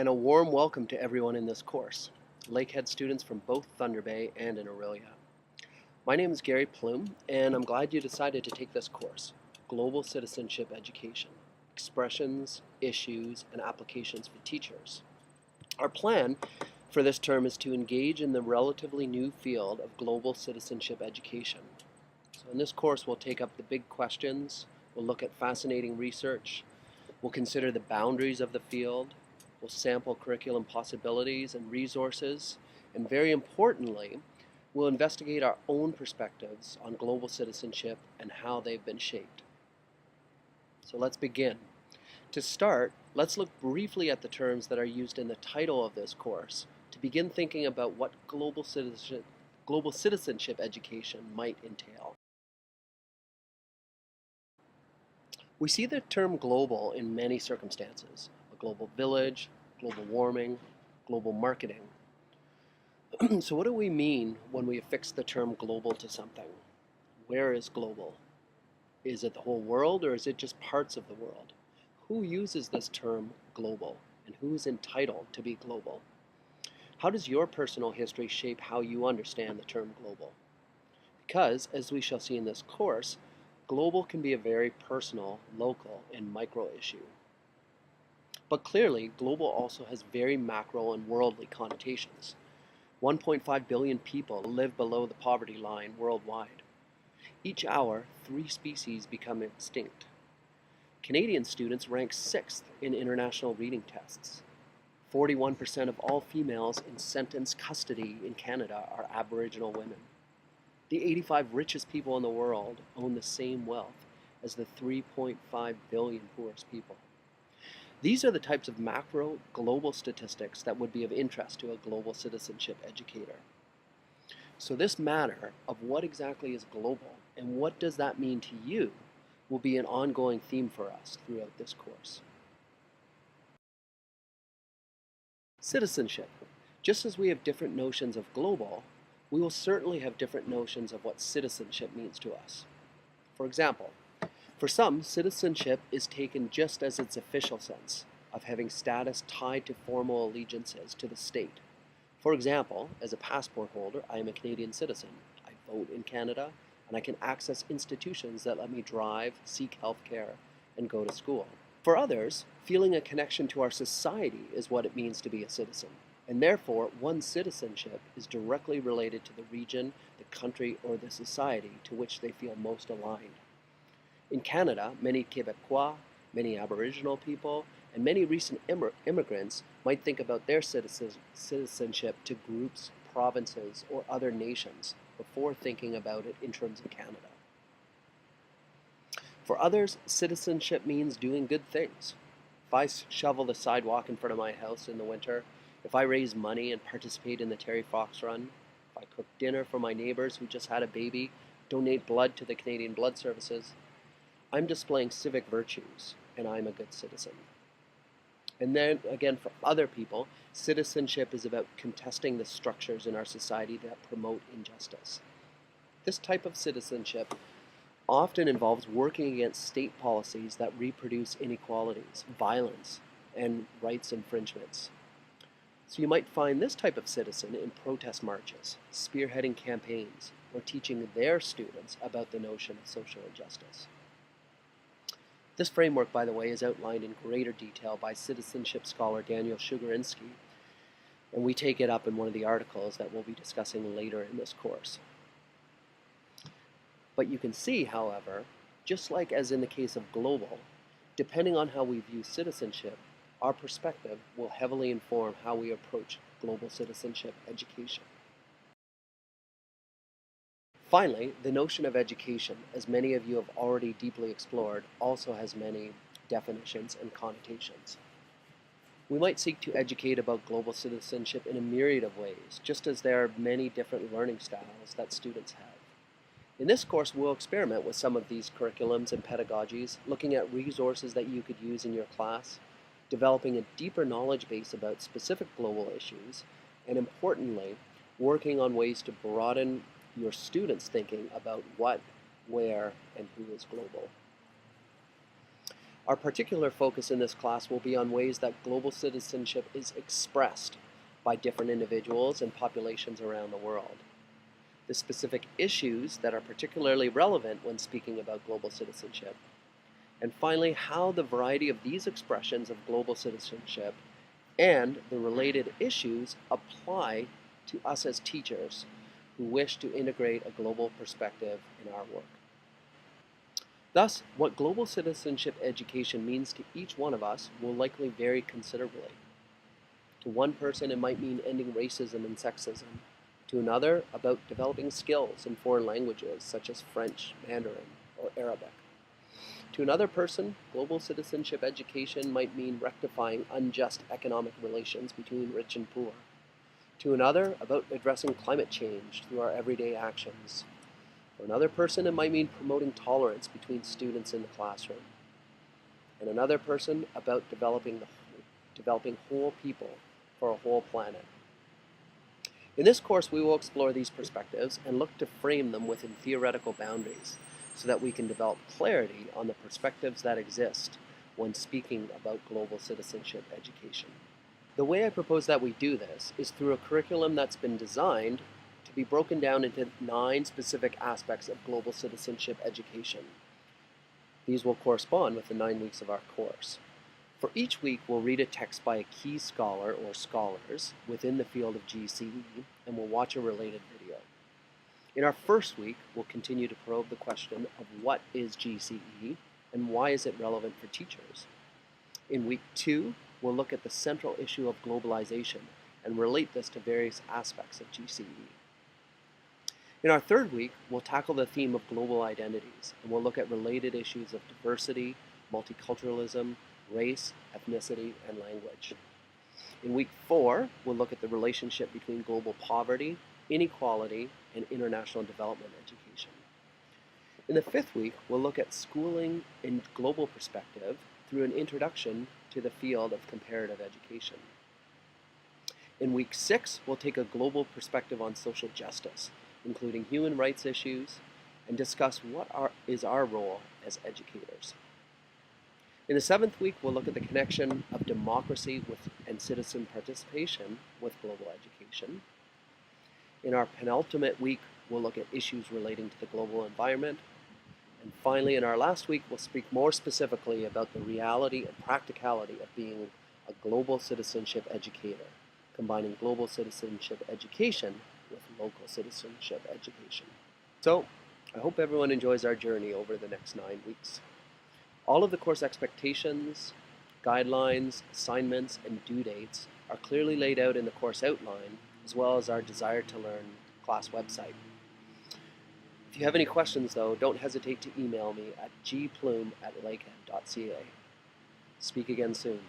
and a warm welcome to everyone in this course, Lakehead students from both Thunder Bay and in Aurelia. My name is Gary Plume, and I'm glad you decided to take this course, Global Citizenship Education, Expressions, Issues, and Applications for Teachers. Our plan for this term is to engage in the relatively new field of global citizenship education. So in this course, we'll take up the big questions, we'll look at fascinating research, we'll consider the boundaries of the field, we'll sample curriculum possibilities and resources, and very importantly, we'll investigate our own perspectives on global citizenship and how they've been shaped. So let's begin. To start, let's look briefly at the terms that are used in the title of this course to begin thinking about what global citizenship education might entail. We see the term global in many circumstances: a global village, global warming, global marketing. So what do we mean when we affix the term global to something? Where is global? Is it the whole world, or is it just parts of the world? Who uses this term global, and who is entitled to be global? How does your personal history shape how you understand the term global? Because, as we shall see in this course, global can be a very personal, local, and micro issue. But clearly, global also has very macro and worldly connotations. 1.5 billion people live below the poverty line worldwide. Each hour, 3 species become extinct. Canadian students rank 6th in international reading tests. 41% of all females in sentence custody in Canada are Aboriginal women. The 85 richest people in the world own the same wealth as the 3.5 billion poorest people. These are the types of macro, global statistics that would be of interest to a global citizenship educator. So this matter of what exactly is global and what does that mean to you will be an ongoing theme for us throughout this course. Citizenship. Just as we have different notions of global, we will certainly have different notions of what citizenship means to us. For example, for some, citizenship is taken just as its official sense, of having status tied to formal allegiances to the state. For example, as a passport holder, I am a Canadian citizen. I vote in Canada, and I can access institutions that let me drive, seek health care, and go to school. For others, feeling a connection to our society is what it means to be a citizen, and therefore one's citizenship is directly related to the region, the country, or the society to which they feel most aligned. In Canada, many Quebecois, many Aboriginal people, and many recent immigrants might think about their citizenship to groups, provinces, or other nations before thinking about it in terms of Canada. For others, citizenship means doing good things. If I shovel the sidewalk in front of my house in the winter, if I raise money and participate in the Terry Fox Run, if I cook dinner for my neighbors who just had a baby, donate blood to the Canadian Blood Services, I'm displaying civic virtues, and I'm a good citizen. And then again, for other people, citizenship is about contesting the structures in our society that promote injustice. This type of citizenship often involves working against state policies that reproduce inequalities, violence, and rights infringements. So you might find this type of citizen in protest marches, spearheading campaigns, or teaching their students about the notion of social injustice. This framework, by the way, is outlined in greater detail by citizenship scholar Daniel Shugarinsky, and we take it up in one of the articles that we'll be discussing later in this course. But you can see, however, just like as in the case of global, depending on how we view citizenship, our perspective will heavily inform how we approach global citizenship education. Finally, the notion of education, as many of you have already deeply explored, also has many definitions and connotations. We might seek to educate about global citizenship in a myriad of ways, just as there are many different learning styles that students have. In this course, we'll experiment with some of these curriculums and pedagogies, looking at resources that you could use in your class, developing a deeper knowledge base about specific global issues, and importantly, working on ways to broaden your students' thinking about what, where, and who is global. Our particular focus in this class will be on ways that global citizenship is expressed by different individuals and populations around the world. The specific issues that are particularly relevant when speaking about global citizenship. And finally, how the variety of these expressions of global citizenship and the related issues apply to us as teachers who wish to integrate a global perspective in our work. Thus, what global citizenship education means to each one of us will likely vary considerably. To one person, it might mean ending racism and sexism. To another, about developing skills in foreign languages such as French, Mandarin, or Arabic. To another person, global citizenship education might mean rectifying unjust economic relations between rich and poor. To another, about addressing climate change through our everyday actions. For another person, it might mean promoting tolerance between students in the classroom. And another person, about developing whole people for a whole planet. In this course, we will explore these perspectives and look to frame them within theoretical boundaries so that we can develop clarity on the perspectives that exist when speaking about global citizenship education. The way I propose that we do this is through a curriculum that's been designed to be broken down into 9 specific aspects of global citizenship education. These will correspond with the 9 weeks of our course. For each week, we'll read a text by a key scholar or scholars within the field of GCE, and we'll watch a related video. In our first week, we'll continue to probe the question of what is GCE and why is it relevant for teachers. In week 2, we'll look at the central issue of globalization and relate this to various aspects of GCE. In our third week, we'll tackle the theme of global identities, and we'll look at related issues of diversity, multiculturalism, race, ethnicity, and language. In week 4, we'll look at the relationship between global poverty, inequality, and international development education. In the 5th week, we'll look at schooling in global perspective through an introduction to the field of comparative education. In week 6, we'll take a global perspective on social justice, including human rights issues, and discuss what is our role as educators. In the 7th week, we'll look at the connection of democracy and citizen participation with global education. In our penultimate week, we'll look at issues relating to the global environment. And finally, in our last week, we'll speak more specifically about the reality and practicality of being a global citizenship educator, combining global citizenship education with local citizenship education. So, I hope everyone enjoys our journey over the next 9 weeks. All of the course expectations, guidelines, assignments, and due dates are clearly laid out in the course outline, as well as our Desire to Learn class website. If you have any questions, though, don't hesitate to email me at gplume@lakehead.ca. Speak again soon.